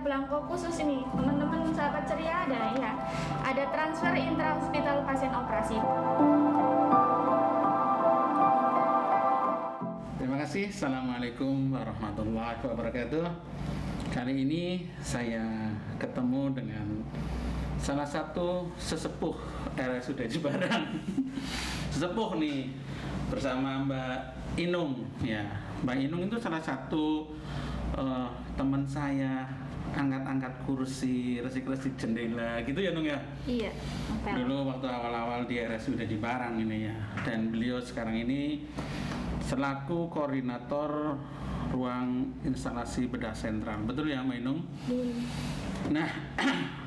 belangko khusus ini, teman-teman sahabat ceria ada transfer intra-hospital pasien operasi. Terima kasih. Assalamualaikum warahmatullahi wabarakatuh. Kali ini saya ketemu dengan salah satu sesepuh RSUD Jembarang. Sesepuh nih bersama Mbak Inung ya. Mbak Inung itu salah satu teman saya, angkat-angkat kursi, resik-resik jendela gitu ya Nung ya? Iya. Dulu waktu awal-awal di RSUD Jembarang ini ya. Dan beliau sekarang ini selaku koordinator ruang instalasi bedah sentral. Betul ya Mbak Inung? Iya. Nah,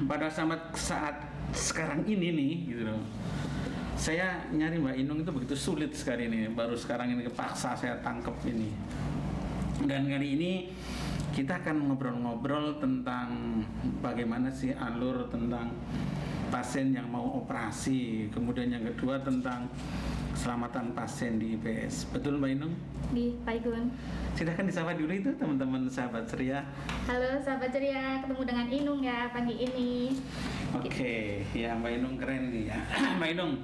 pada saat sekarang ini nih gitu loh. Saya nyari Mbak Inung itu begitu sulit sekali nih. Baru sekarang ini kepaksa saya tangkep ini. Dan kali ini kita akan ngobrol-ngobrol tentang bagaimana sih alur tentang pasien yang mau operasi. Kemudian yang kedua tentang keselamatan pasien di IPS. Betul Mbak Inung? Di Pak Igun. Silahkan disapa dulu itu teman-teman sahabat ceria. Halo sahabat ceria, ketemu dengan Inung ya pagi ini. Oke, ya Mbak Inung keren nih ya. Mbak Inung,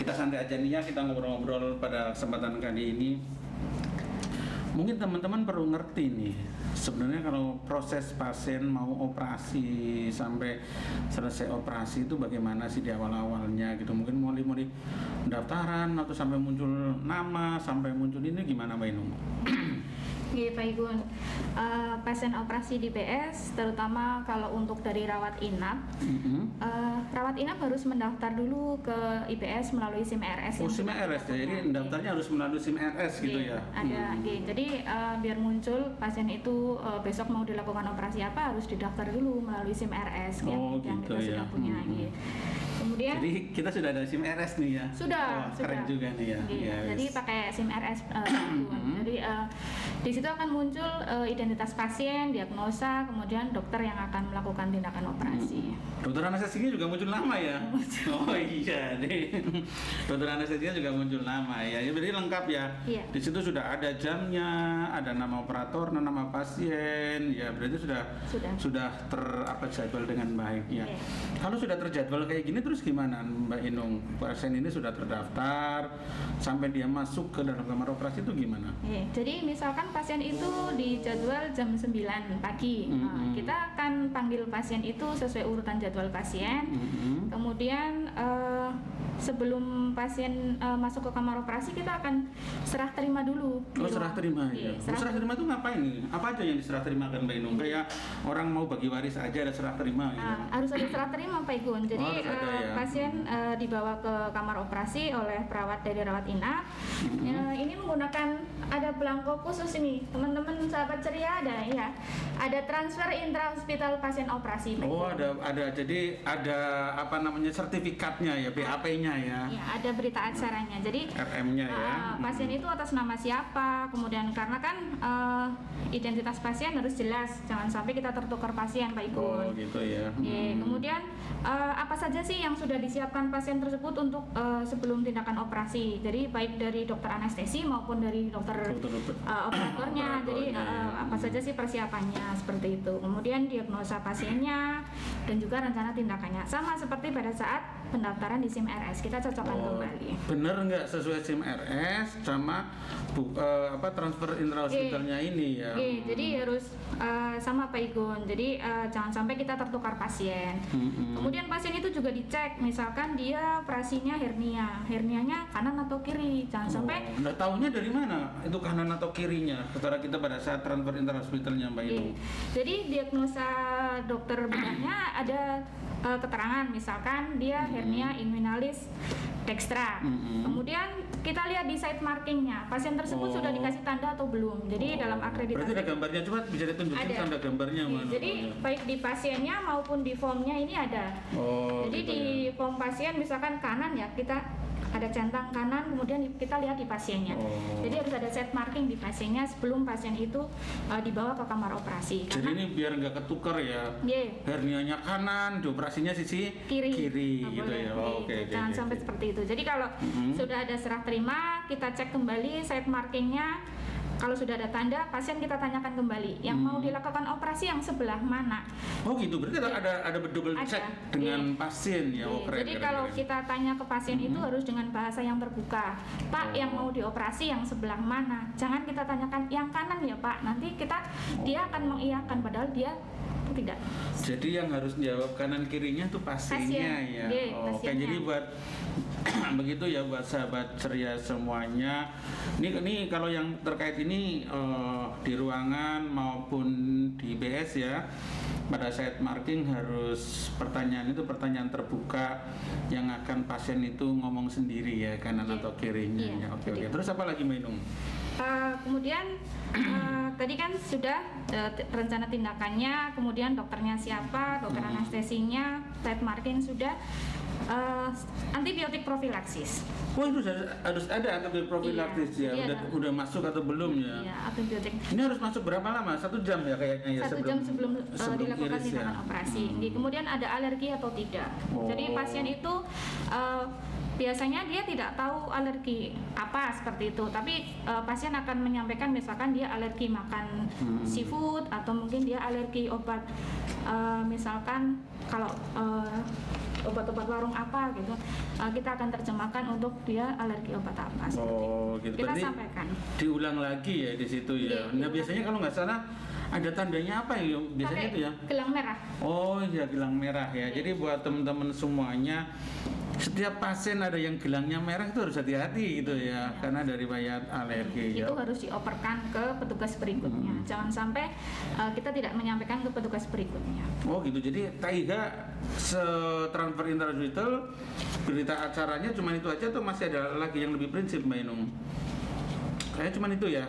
kita santai aja nih ya, kita ngobrol-ngobrol pada kesempatan kali ini. Mungkin teman-teman perlu ngerti nih, sebenarnya kalau proses pasien mau operasi sampai selesai operasi itu bagaimana sih di awal-awalnya gitu. Mungkin mulai pendaftaran atau sampai muncul nama, sampai muncul ini gimana Mbak Inung? Iya Pak Igun, pasien operasi di PS terutama kalau untuk dari rawat inap, rawat inap harus mendaftar dulu ke IPS melalui SIM RS. Oh SIM RS ya, jadi daftarnya harus melalui SIM RS gitu ya? Ada, jadi biar muncul pasien itu besok mau dilakukan operasi apa harus didaftar dulu melalui SIM RS yang gitu kita sudah punya. Kemudian, jadi kita sudah ada SIM RS nih ya? Sudah. Keren juga nih ya. Ya, jadi pakai SIM RS. Jadi di situ akan muncul identitas pasien, diagnosa, kemudian dokter yang akan melakukan tindakan operasi. Dokter anestesinya juga muncul nama ya? Oh iya nih. Dokter anestesinya juga muncul nama ya. Jadi lengkap ya. Iya. Di situ sudah ada jamnya, ada nama operator, nama pasien. Ya berarti sudah terjadwal dengan baik ya. Iya. Kalau sudah terjadwal kayak gini terus gimana Mbak Inung? Pasien ini sudah terdaftar sampai dia masuk ke dalam kamar operasi itu gimana? Iya. Jadi misalkan pasien itu dijadwal jam 9 pagi. Kita akan panggil pasien itu sesuai urutan jadwal pasien. Kemudian sebelum pasien masuk ke kamar operasi kita akan serah terima dulu. Oh serah terima ya. Serah terima itu ngapain nih? Apa aja yang diserah terimakan Mbak Inung? Kayak orang mau bagi waris aja ada serah terima gitu. Harus ada serah terima Pak Igun. Jadi pasien dibawa ke kamar operasi oleh perawat dari rawat inap. Ini menggunakan ada belangko khusus ini, teman-teman sahabat ceria ada transfer intra-hospital pasien operasi. Oh ada jadi ada sertifikatnya ya, BAP-nya ya. Ya ada berita acaranya. Jadi RM-nya ya. Pasien itu atas nama siapa, kemudian karena kan identitas pasien harus jelas, jangan sampai kita tertukar pasien Pak Igun. Oh gitu ya. Kemudian apa saja sih yang sudah disiapkan pasien tersebut untuk sebelum tindakan operasi. Jadi baik dari dokter anestesi maupun dari dokter operatornya. Jadi apa saja sih persiapannya seperti itu. Kemudian diagnosa pasiennya dan juga rencana tindakannya. Sama seperti pada saat pendaftaran di SIM RS, kita cocokkan kembali. Bener nggak sesuai SIM RS sama transfer intra-hospitalnya ini ya? Jadi harus sama Pak Igun. Jadi jangan sampai kita tertukar pasien. Kemudian pasien itu juga dicek, misalkan dia operasinya hernianya kanan atau kiri. Jangan sampai. Nggak tahunya dari mana itu kanan atau kirinya? Setelah kita pada saat transfer intra-hospitalnya Mbak Inung. Jadi diagnosa dokter bedahnya ada keterangan, misalkan dia hernia inguinalis dextra. Kemudian kita lihat di site markingnya, pasien tersebut sudah dikasih tanda atau belum. Jadi dalam akreditasi. Berarti ada gambarnya, coba bisa ditunjukin tanda gambarnya mana? Jadi baik di pasiennya maupun di formnya ini ada. Jadi gitu di form pasien misalkan kanan ya, kita ada centang kanan, kemudian kita lihat di pasiennya. Jadi harus ada set marking di pasiennya sebelum pasien itu dibawa ke kamar operasi. Jadi ini biar nggak ketukar ya. Hernianya kanan, dioperasinya sisi kiri gitu ya. Jangan sampai seperti itu. Jadi kalau sudah ada serah terima, kita cek kembali set markingnya. kalau sudah ada tanda, pasien kita tanyakan kembali yang mau dilakukan operasi yang sebelah mana. Oh gitu, berarti ada double check dengan pasien ya. Oh, keren, jadi keren, kalau keren. kita tanya ke pasien itu harus dengan bahasa yang terbuka. Pak, yang mau dioperasi yang sebelah mana? Jangan kita tanyakan yang kanan ya Pak. Nanti dia akan mengiyakan padahal dia tidak. Jadi yang harus jawab kanan kirinya tuh pasiennya ya. Oke, jadi buat begitu ya buat sahabat ceria semuanya. Ini kalau yang terkait ini di ruangan maupun di BS ya. Pada saat marking harus pertanyaan terbuka yang akan pasien itu ngomong sendiri ya kanan atau kirinya. Oke. Terus apa lagi Mbak Inung? Kemudian tadi kan sudah rencana tindakannya, kemudian dokternya siapa, dokter anestesinya, site marking sudah, antibiotik profilaksis. Oh itu harus ada antibiotik profilaksis ya. Udah masuk atau belum ya? Iya, antibiotik. Ini harus masuk berapa lama? 1 jam ya kayaknya ya? 1 jam sebelum dilakukan iris, tindakan operasi. Kemudian ada alergi atau tidak. Jadi pasien itu biasanya dia tidak tahu alergi apa seperti itu, tapi pasien akan menyampaikan misalkan dia alergi makan seafood atau mungkin dia alergi obat, misalkan kalau obat-obat warung apa gitu, kita akan terjemahkan untuk dia alergi obat apa. Gitu. Kita berarti sampaikan. Diulang lagi ya di situ ya. Nah biasanya kalau nggak salah ada tandanya apa ya biasanya itu ya? Gelang merah. Oh iya gelang merah ya. Jadi buat teman-teman semuanya, setiap pasien ada yang gelangnya merah itu harus hati-hati gitu ya, karena dari riwayat alergi. Itu harus dioperkan ke petugas berikutnya. Jangan sampai kita tidak menyampaikan ke petugas berikutnya. Oh gitu. Jadi TAIHA transfer intrahospital berita acaranya cuma itu aja atau masih ada lagi yang lebih prinsip Mbak Inung? Kayaknya cuma itu ya.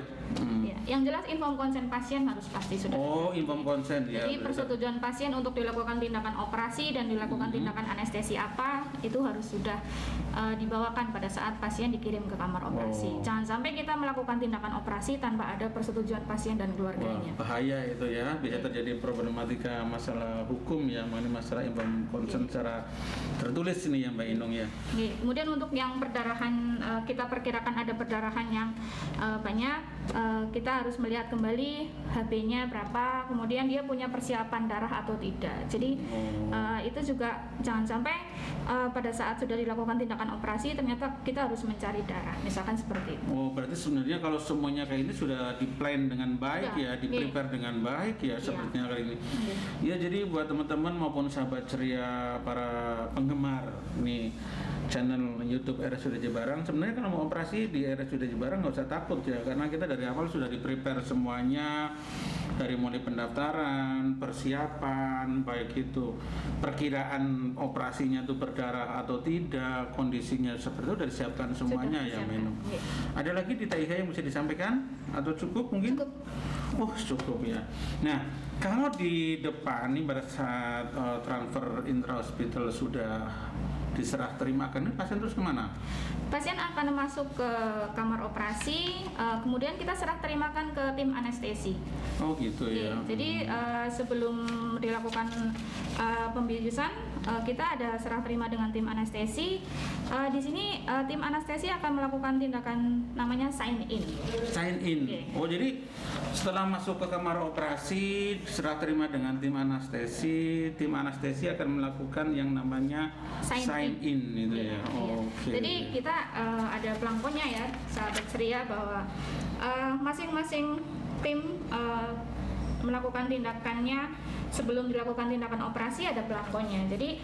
Ya, yang jelas inform konsen pasien harus pasti sudah. Oh, inform konsen ya. Jadi persetujuan pasien untuk dilakukan tindakan operasi dan dilakukan tindakan anestesi apa itu harus sudah dibawakan pada saat pasien dikirim ke kamar operasi. Jangan sampai kita melakukan tindakan operasi tanpa ada persetujuan pasien dan keluarganya. Bahaya itu ya, bisa terjadi problematika masalah hukum ya, mengenai masalah inform konsen secara tertulis ini ya Mbak Inung ya. Kemudian untuk yang perdarahan, kita perkirakan ada perdarahan yang banyak, kita harus melihat kembali HB-nya berapa, kemudian dia punya persiapan darah atau tidak. Jadi itu juga jangan sampai pada saat sudah dilakukan tindakan operasi ternyata kita harus mencari darah, misalkan seperti itu. Oh, berarti sebenarnya kalau semuanya kayak ini sudah di-plan dengan baik ya, di-prepare dengan baik ya, sepertinya kali ini. Ya, jadi buat teman-teman maupun sahabat ceria para penggemar nih channel YouTube RSUD Jembarang, sebenarnya kalau mau operasi di RSUD Jembarang nggak usah takut ya, karena kita dari awal sudah di-prepare semuanya, dari mulai pendaftaran, persiapan, baik itu perkiraan operasinya itu berdarah atau tidak, kondisinya seperti itu sudah disiapkan semuanya ya Menum. Ada lagi di TAIHA yang bisa disampaikan atau cukup mungkin? Cukup. Oh cukup ya. Nah kalau di depan nih pada saat transfer intrahospital sudah diserah terimakan, ini pasien terus kemana? Pasien akan masuk ke kamar operasi, kemudian kita serah terimakan ke tim anestesi. Oh gitu ya. Jadi sebelum dilakukan pembiusan, kita ada serah terima dengan tim anestesi. Di sini tim anestesi akan melakukan tindakan namanya sign in. Sign in. Oh jadi setelah masuk ke kamar operasi serah terima dengan tim anestesi akan melakukan yang namanya sign in itu ya. Oke. Jadi kita ada pelangkonya ya, sahabat ceria, bahwa masing-masing tim melakukan tindakannya. Sebelum dilakukan tindakan operasi ada pelangkonya. Jadi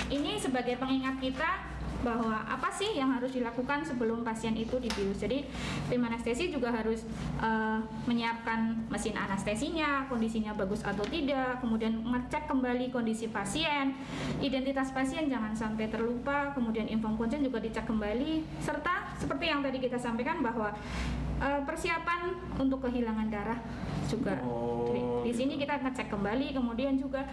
ini sebagai pengingat kita bahwa apa sih yang harus dilakukan sebelum pasien itu dibius. Jadi tim anestesi juga harus menyiapkan mesin anestesinya, kondisinya bagus atau tidak, kemudian ngecek kembali kondisi pasien, identitas pasien jangan sampai terlupa, kemudian inform konsen juga dicek kembali, serta seperti yang tadi kita sampaikan bahwa persiapan untuk kehilangan darah juga. Di sini kita ngecek kembali, kemudian juga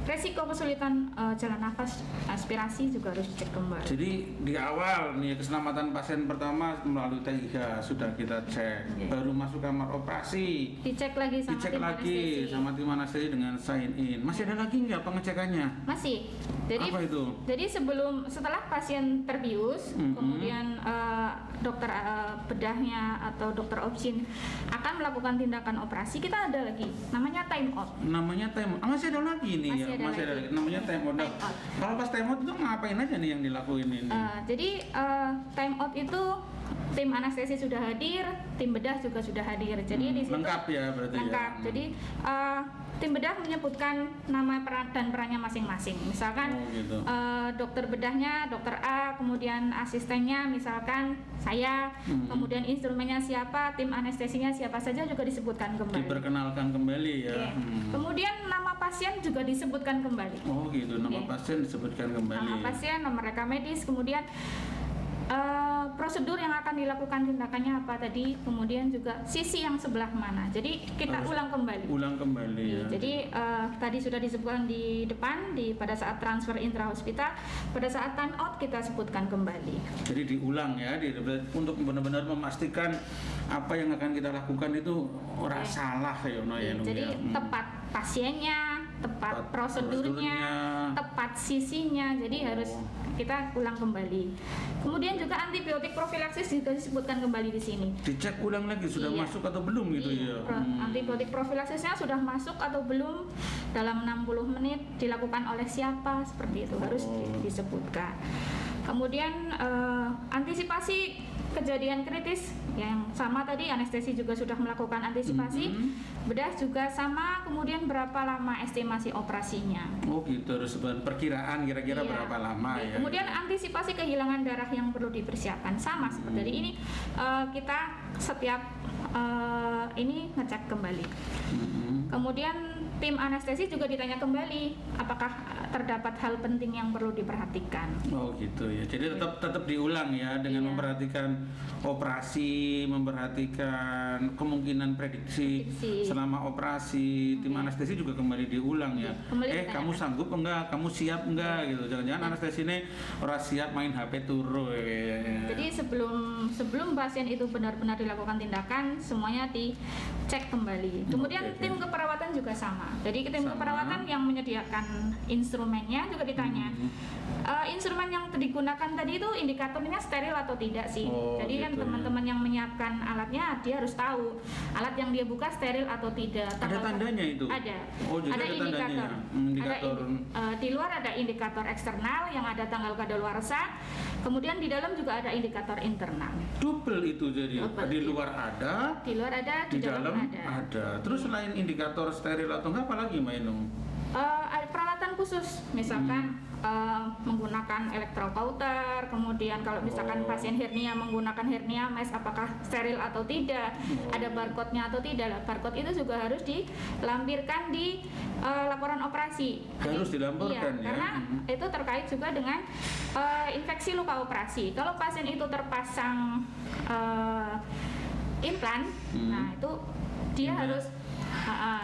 resiko kesulitan jalan nafas, aspirasi juga harus dicek kembali. Jadi di awal nih keselamatan pasien pertama melalui TAIHA sudah kita cek, baru masuk kamar operasi dicek lagi sama tim anestesi dengan sign in. Masih ada lagi nggak pengecekannya? Masih. Jadi apa itu? Jadi setelah pasien terbius, kemudian dokter bedahnya atau dokter opsin akan melakukan tindakan operasi, kita ada lagi namanya time out. Namanya time out. Masih ada lagi nih ya. Masih ada lagi. Namanya time out. Kalau pas time out itu ngapain aja nih yang dilakuin ini? Jadi time out itu tim anestesi sudah hadir, tim bedah juga sudah hadir. Jadi di situ lengkap ya berarti lengkap. ya. Jadi tim bedah menyebutkan nama dan perannya masing-masing. Misalkan gitu. Dokter bedahnya dokter A, kemudian asistennya misalkan saya, kemudian instrumennya siapa, tim anestesinya siapa saja juga disebutkan kembali. Diperkenalkan kembali ya. Kemudian nama pasien juga disebutkan kembali. Oh gitu, nama pasien disebutkan kembali. Nama pasien, nomor rekam medis, kemudian prosedur yang akan dilakukan tindakannya apa tadi, kemudian juga sisi yang sebelah mana. Jadi kita ulang kembali. Ya. Jadi tadi sudah disebutkan di depan pada saat transfer intrahospital, pada saat time out kita sebutkan kembali. Jadi diulang ya, untuk benar-benar memastikan apa yang akan kita lakukan itu orang salah ya. Jadi tepat pasiennya, tepat prosedurnya, tepat sisinya. Jadi harus kita ulang kembali. Kemudian juga antibiotik profilaksis juga disebutkan kembali di sini. Dicek ulang lagi sudah masuk atau belum gitu ya. Antibiotik profilaksisnya sudah masuk atau belum, dalam 60 menit dilakukan oleh siapa, seperti itu harus disebutkan. Kemudian antisipasi kejadian kritis yang sama tadi, anestesi juga sudah melakukan antisipasi, bedah juga sama, kemudian berapa lama estimasi operasinya. Oh gitu, harus perkiraan kira-kira berapa lama ya. Kemudian antisipasi kehilangan darah yang perlu dipersiapkan sama seperti tadi ini, kita setiap ini ngecek kembali. Kemudian tim anestesi juga ditanya kembali apakah terdapat hal penting yang perlu diperhatikan. Oh gitu ya. Jadi tetap diulang ya dengan memperhatikan operasi, memperhatikan kemungkinan prediksi selama operasi. Tim anestesi juga kembali diulang ya. Kamu sanggup enggak? Kamu siap enggak gitu. Jangan-jangan anestesi ini orang siap main HP turu ya. Jadi sebelum pasien itu benar-benar dilakukan tindakan, semuanya dicek kembali. Kemudian tim keperawatan juga sama. Jadi tim keperawatan yang menyediakan instrumennya juga ditanya. Instrumen yang digunakan tadi itu indikatornya steril atau tidak sih. Jadi kan teman-teman yang menyiapkan alatnya dia harus tahu alat yang dia buka steril atau tidak. Ada tandanya itu? Ada. Jadi ada indikator. Indikator. Di luar ada indikator eksternal yang ada tanggal kadaluarsa. Kemudian di dalam juga ada indikator internal. Double itu jadi. Di luar ada. Di luar ada. Di dalam ada. Terus selain indikator steril atau enggak, apa lagi Mbak Inung? Peralatan khusus, misalkan menggunakan electrocauter, kemudian kalau misalkan pasien hernia menggunakan hernia mesh, apakah steril atau tidak, ada barcode-nya atau tidak. Barcode itu juga harus dilampirkan di laporan operasi. Harus dilaporkan ya. Karena itu terkait juga dengan infeksi luka operasi. Kalau pasien itu terpasang implan, nah itu dia harus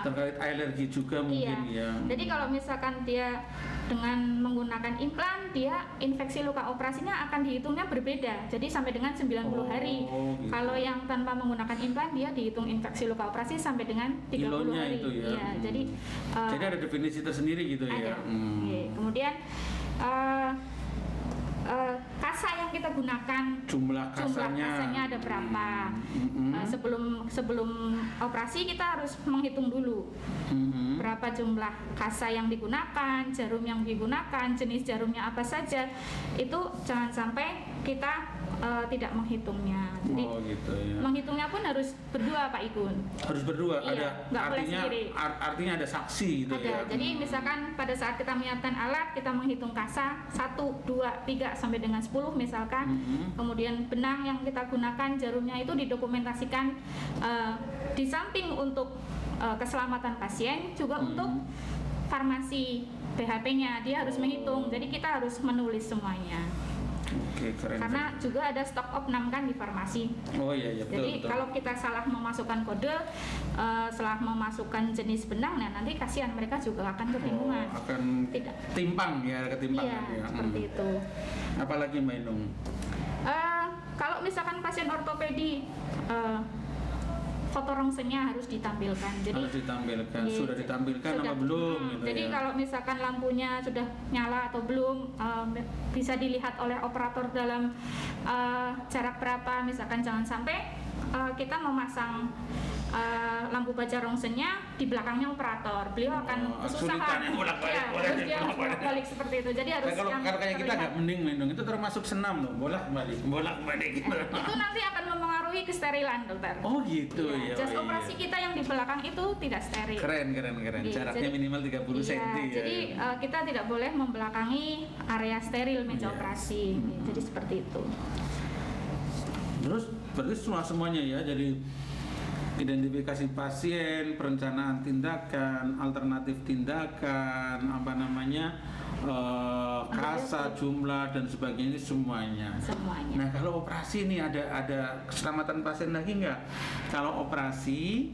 terkait alergi juga mungkin ya. Jadi kalau misalkan dia dengan menggunakan implan, dia infeksi luka operasinya akan dihitungnya berbeda. Jadi sampai dengan 90 hari. Gitu. Kalau yang tanpa menggunakan implan, dia dihitung infeksi luka operasi sampai dengan 30 Kilonya hari. Itu ya. Jadi ada definisi tersendiri gitu ada. ya. Kemudian kasa yang kita gunakan, jumlah kasanya ada berapa. Sebelum operasi kita harus menghitung dulu berapa jumlah kasa yang digunakan, jarum yang digunakan, jenis jarumnya apa saja. Itu jangan sampai kita tidak menghitungnya. Jadi gitu ya. menghitungnya pun harus berdua Pak Igun. Harus berdua. Ada artinya ada saksi gitu ya. Jadi misalkan pada saat kita menyiapkan alat, kita menghitung kasa 1, 2, 3 sampai dengan 10 misalkan. Kemudian benang yang kita gunakan, jarumnya itu didokumentasikan di samping untuk keselamatan pasien juga untuk farmasi BHP-nya dia harus menghitung. Jadi kita harus menulis semuanya. Oke, keren. Karena juga ada stok opnam kan di farmasi. Oh iya betul. Jadi kalau kita salah memasukkan kode, salah memasukkan jenis benang, nah nanti kasihan mereka juga akan kebingungan. Akan timpang ya, ketimpangan ya. Seperti itu. Apalagi Mbak Inung? Kalau misalkan pasien ortopedi foto rongsennya harus ditampilkan. Jadi harus ditampilkan. Iya, Sudah ditampilkan sudah. apa belum? Gitu Jadi ya. kalau misalkan lampunya sudah nyala atau belum, bisa dilihat oleh operator dalam jarak berapa. Misalkan jangan sampai kita memasang lampu baja rongsennya di belakangnya operator, beliau akan kesusahan. kesulitan yang bolak-balik, Terus dia harus bolak-balik seperti itu. Jadi harus Kalau yang kayak kita terlihat. nggak mending Indung, itu termasuk senam loh, bolak-balik gitu. Itu nanti akan mempengaruhi kesterilan, dokter. Oh gitu ya. Jas oh, iya. operasi kita yang di belakang itu tidak steril. Keren. Iya, Jaraknya jadi- minimal 30 cm ya. Jadi kita tidak boleh membelakangi area steril meja Iya. operasi. Jadi seperti itu. Terus berarti semuanya ya, jadi identifikasi pasien, perencanaan tindakan, alternatif tindakan, kasa, jumlah dan sebagainya ini semuanya. Semuanya. Nah kalau operasi ini ada keselamatan pasien lagi nggak? Kalau operasi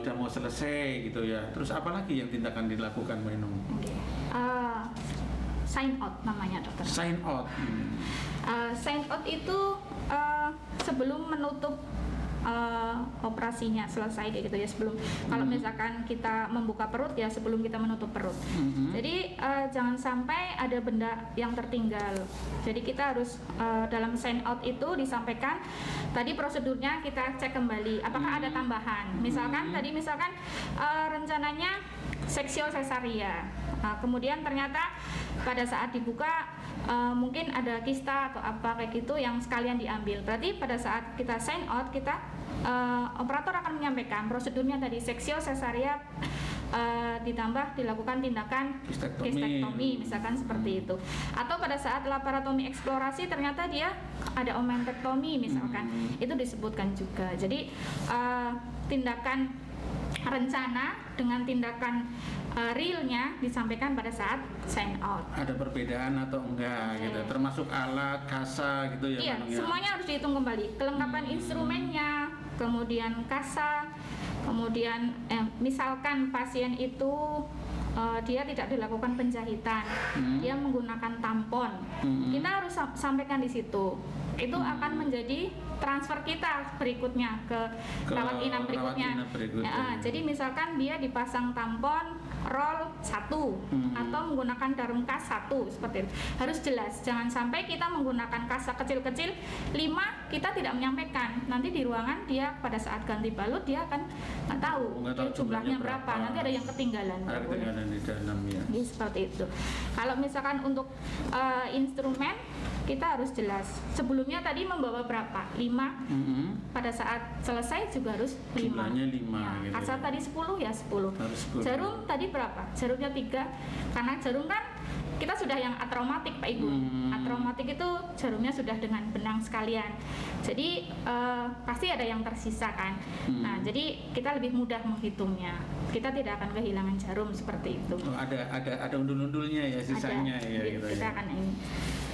udah mau selesai gitu ya, terus apa lagi yang tindakan dilakukan Mbak Inung? Sign out namanya, dokter. Sign out. Sign out itu sebelum menutup operasinya selesai kayak gitu ya, sebelum kalau misalkan kita membuka perut ya sebelum kita menutup perut. Jadi jangan sampai ada benda yang tertinggal. Jadi kita harus dalam sign out itu disampaikan tadi prosedurnya kita cek kembali apakah ada tambahan. Misalkan tadi rencananya seksio cesaria. Kemudian ternyata pada saat dibuka mungkin ada kista atau apa kayak gitu yang sekalian diambil. Berarti pada saat kita sign out operator akan menyampaikan prosedurnya tadi seksio cesaria ditambah dilakukan tindakan kistektomi misalkan seperti itu. Atau pada saat laparotomi eksplorasi ternyata dia ada omentektomi misalkan. Itu disebutkan juga. Jadi tindakan rencana dengan tindakan realnya disampaikan pada saat sign out. Ada perbedaan atau enggak gitu, termasuk alat, kasa gitu ya? Iya, Manung, ya? semuanya harus dihitung kembali. Kelengkapan instrumennya, kemudian kasa, kemudian misalkan pasien itu dia tidak dilakukan penjahitan, dia menggunakan tampon. Kita harus sampaikan di situ. Itu akan menjadi transfer kita berikutnya ke rawat inap berikutnya. Jadi misalkan dia dipasang tampon roll 1 atau menggunakan darum kas 1 seperti itu. Harus jelas, jangan sampai kita menggunakan kasa kecil-kecil 5 kita tidak menyampaikan. Nanti di ruangan dia pada saat ganti balut dia akan nggak tahu jumlahnya berapa. Nanti ada yang ketinggalan. Ada ketinggalan di dalam ya. Jadi seperti itu. Kalau misalkan untuk instrumen kita harus jelas. Sebelumnya tadi membawa berapa? 5. Pada saat selesai juga harus 5. Jumlahnya 5 Ya, gitu. kasa tadi 10 ya 10. Harus 10. Jarum tadi berapa? Jarumnya 3. Karena jarum kan kita sudah yang atraumatik Pak Ibu. Atraumatik itu jarumnya sudah dengan benang sekalian. Jadi pasti ada yang tersisa kan. Nah, jadi kita lebih mudah menghitungnya. Kita tidak akan kehilangan jarum seperti itu. Oh, ada undul-undulnya ya sisanya Ada. ya gitu Kita ya. akan ini.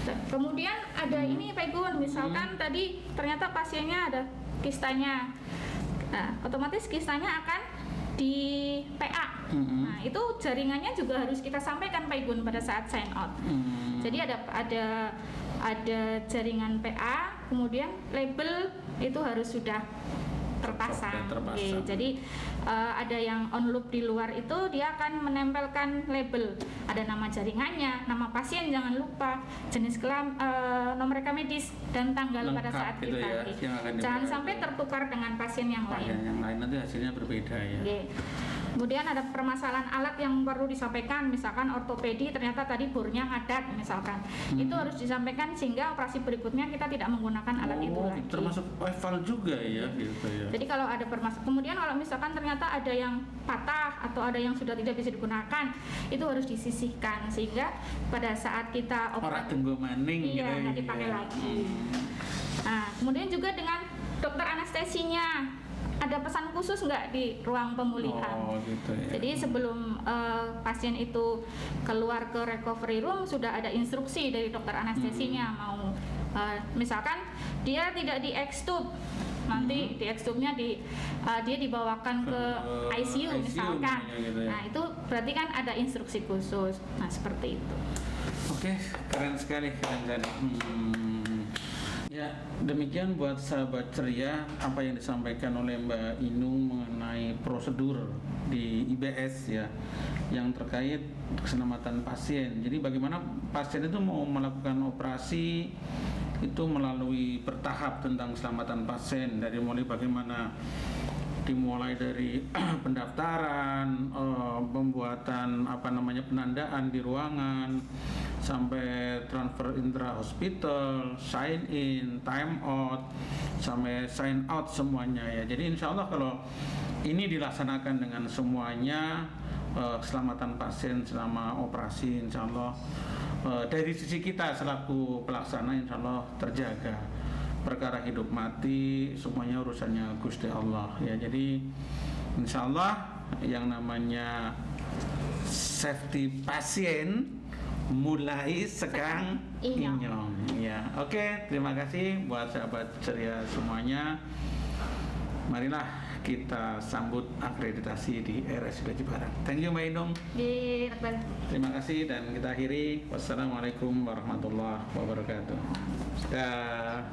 Kemudian ada ini Pak Igun, misalkan tadi ternyata pasiennya ada kistanya. Nah, otomatis kistanya akan di PA. Nah, itu jaringannya juga harus kita sampaikan Pak Igun pada saat sign out. Jadi ada jaringan PA, kemudian label itu harus sudah terpasang. Oke, jadi ada yang on loop di luar itu dia akan menempelkan label, ada nama jaringannya, nama pasien jangan lupa, jenis nomor rekam medis dan tanggal Lengkap pada saat gitu kita. ya, yang akan Jangan dibayar. sampai tertukar dengan pasien yang lain. Pasien yang lain nanti hasilnya berbeda ya. Oke. Kemudian ada permasalahan alat yang perlu disampaikan, misalkan ortopedi ternyata tadi bornya ngadat misalkan. Itu harus disampaikan sehingga operasi berikutnya kita tidak menggunakan alat itu lagi. Termasuk eval juga ya gitu ya. Jadi kalau ada permasalahan, kemudian kalau misalkan ternyata ada yang patah atau ada yang sudah tidak bisa digunakan, itu harus disisihkan sehingga pada saat kita Ora tunggu maning gitu iya, ya. nggak dipakai lagi. Nah, kemudian juga dengan dokter anestesinya, ada pesan khusus nggak di ruang pemulihan? Oh gitu ya. Jadi sebelum pasien itu keluar ke recovery room sudah ada instruksi dari dokter anestesinya mau misalkan dia tidak di extube, nanti di extube-nya dia dibawakan ke ICU misalkan. Gitu ya. Nah, itu berarti kan ada instruksi khusus. Nah, seperti itu. Oke, keren sekali. Ya, Ya, demikian buat sahabat ceria apa yang disampaikan oleh Mbak Inung mengenai prosedur di IBS ya, yang terkait keselamatan pasien. Jadi bagaimana pasien itu mau melakukan operasi itu melalui bertahap tentang keselamatan pasien, dari mulai bagaimana dimulai dari pendaftaran, pembuatan penandaan di ruangan, sampai transfer intra hospital, sign in, time out, sampai sign out semuanya ya. Jadi insya Allah kalau ini dilaksanakan dengan semuanya, keselamatan pasien selama operasi insya Allah dari sisi kita selaku pelaksana insya Allah terjaga. Perkara hidup mati semuanya urusannya Gusti Allah ya. Jadi insya Allah yang namanya safety pasien mulai sekarang inyong ya. Oke, terima kasih buat sahabat ceria semuanya. Marilah kita sambut akreditasi di RSUD Jepara. Thank you Mbak Inung. Terima kasih dan kita akhiri. Wassalamualaikum warahmatullahi wabarakatuh. Dah.